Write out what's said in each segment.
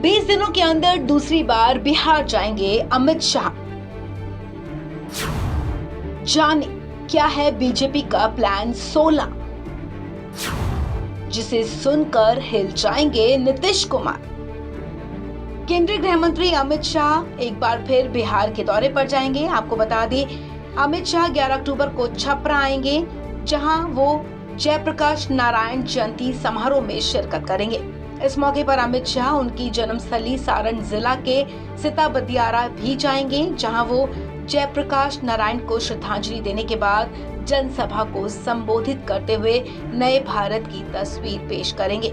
20 दिनों के अंदर दूसरी बार बिहार जाएंगे अमित शाह। जाने क्या है बीजेपी का प्लान 16, जिसे सुनकर हिल जाएंगे नीतीश कुमार। केंद्रीय गृह मंत्री अमित शाह एक बार फिर बिहार के दौरे पर जाएंगे। आपको बता दें, अमित शाह 11 अक्टूबर को छपरा आएंगे, जहां वो जयप्रकाश नारायण जयंती समारोह में शिरकत करेंगे। इस मौके पर अमित शाह उनकी जन्मस्थली सारण जिला के सिताबदियारा भी जाएंगे, जहां वो जयप्रकाश नारायण को श्रद्धांजलि देने के बाद जनसभा को संबोधित करते हुए नए भारत की तस्वीर पेश करेंगे।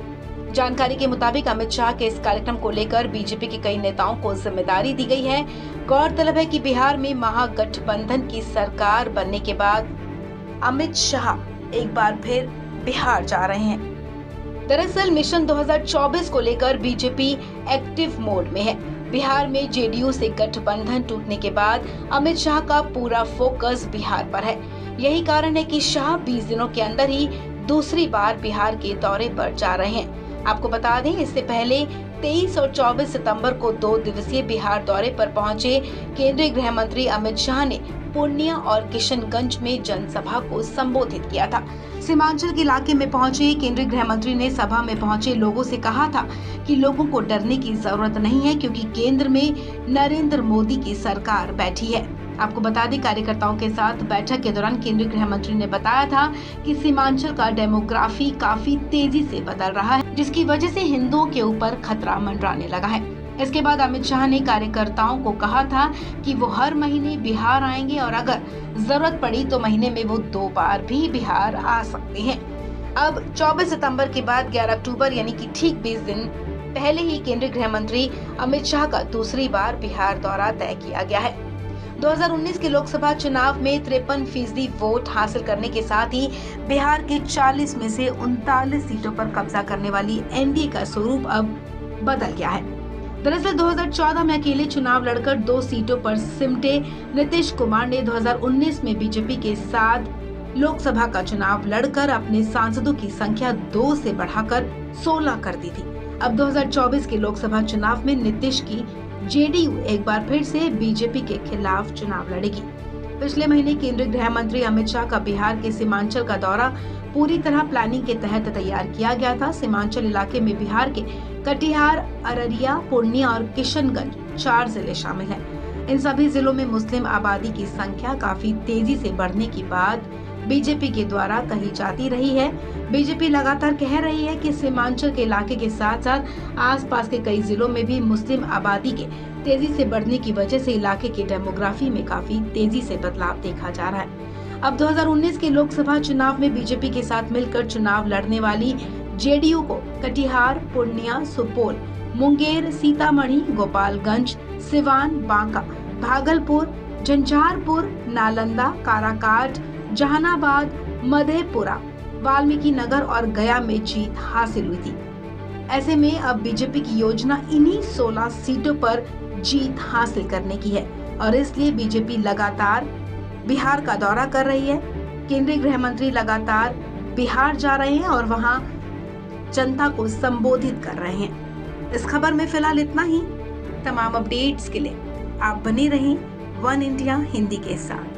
जानकारी के मुताबिक अमित शाह के इस कार्यक्रम को लेकर बीजेपी के कई नेताओं को जिम्मेदारी दी गई है। गौरतलब है कि बिहार में महागठबंधन की सरकार बनने के बाद अमित शाह एक बार फिर बिहार जा रहे हैं। दरअसल मिशन 2024 को लेकर बीजेपी एक्टिव मोड में है। बिहार में जेडीयू से गठबंधन टूटने के बाद अमित शाह का पूरा फोकस बिहार पर है। यही कारण है कि शाह 20 दिनों के अंदर ही दूसरी बार बिहार के दौरे पर जा रहे हैं। आपको बता दें, इससे पहले 23 और 24 सितंबर को 2 दिवसीय बिहार दौरे पर पहुंचे केंद्रीय गृह मंत्री अमित शाह ने पूर्णिया और किशनगंज में जनसभा को संबोधित किया था। सीमांचल के इलाके में पहुंचे केंद्रीय गृह मंत्री ने सभा में पहुंचे लोगों से कहा था कि लोगों को डरने की जरूरत नहीं है, क्योंकि केंद्र में नरेंद्र मोदी की सरकार बैठी है। आपको बता दें, कार्यकर्ताओं के साथ बैठक के दौरान केंद्रीय गृह मंत्री ने बताया था कि सीमांचल का डेमोग्राफी काफी तेजी से बदल रहा है, जिसकी वजह से हिंदुओं के ऊपर खतरा मंडराने लगा है। इसके बाद अमित शाह ने कार्यकर्ताओं को कहा था कि वो हर महीने बिहार आएंगे और अगर जरूरत पड़ी तो महीने में वो 2 बार भी बिहार आ सकते हैं। अब 24 सितंबर के बाद 11 अक्टूबर यानी कि ठीक 20 दिन पहले ही केंद्रीय गृह मंत्री अमित शाह का दूसरी बार बिहार दौरा तय किया गया है। 2019 के लोकसभा चुनाव में 53% वोट हासिल करने के साथ ही बिहार के 40 में से 39 सीटों पर कब्जा करने वाली एनडीए का स्वरूप अब बदल गया है। दरअसल 2014 में अकेले चुनाव लड़कर 2 सीटों पर सिमटे नीतीश कुमार ने 2019 में बीजेपी के साथ लोकसभा का चुनाव लड़कर अपने सांसदों की संख्या 2 से बढ़ाकर 16 कर दी थी। अब 2024 के लोकसभा चुनाव में नीतीश की जेडीयू एक बार फिर से बीजेपी के खिलाफ चुनाव लड़ेगी। पिछले महीने केंद्रीय गृह मंत्री अमित शाह का बिहार के सीमांचल का दौरा पूरी तरह प्लानिंग के तहत तैयार किया गया था। सीमांचल इलाके में बिहार के कटिहार, अररिया, पूर्णिया और किशनगंज 4 जिले शामिल हैं। इन सभी जिलों में मुस्लिम आबादी की संख्या काफी तेजी से बढ़ने की बात बीजेपी के द्वारा कही जाती रही है। बीजेपी लगातार कह रही है कि सीमांचल के इलाके के साथ साथ आसपास के कई जिलों में भी मुस्लिम आबादी के तेजी से बढ़ने की वजह से इलाके की डेमोग्राफी में काफी तेजी से बदलाव देखा जा रहा है। अब 2019 के लोकसभा चुनाव में बीजेपी के साथ मिलकर चुनाव लड़ने वाली जेडीयू को कटिहार, पूर्णिया, सुपौल, मुंगेर, सीतामढ़ी, गोपालगंज, सिवान, बांका, भागलपुर, झंझारपुर, नालंदा, काराकाट, जहानाबाद, मधेपुरा, वाल्मीकि नगर और गया में जीत हासिल हुई थी। ऐसे में अब बीजेपी की योजना इन्हीं 16 सीटों पर जीत हासिल करने की है और इसलिए बीजेपी लगातार बिहार का दौरा कर रही है। केंद्रीय गृह मंत्री लगातार बिहार जा रहे हैं और वहां जनता को संबोधित कर रहे हैं। इस खबर में फिलहाल इतना ही। तमाम अपडेट्स के लिए आप बने रहें वन इंडिया हिंदी के साथ।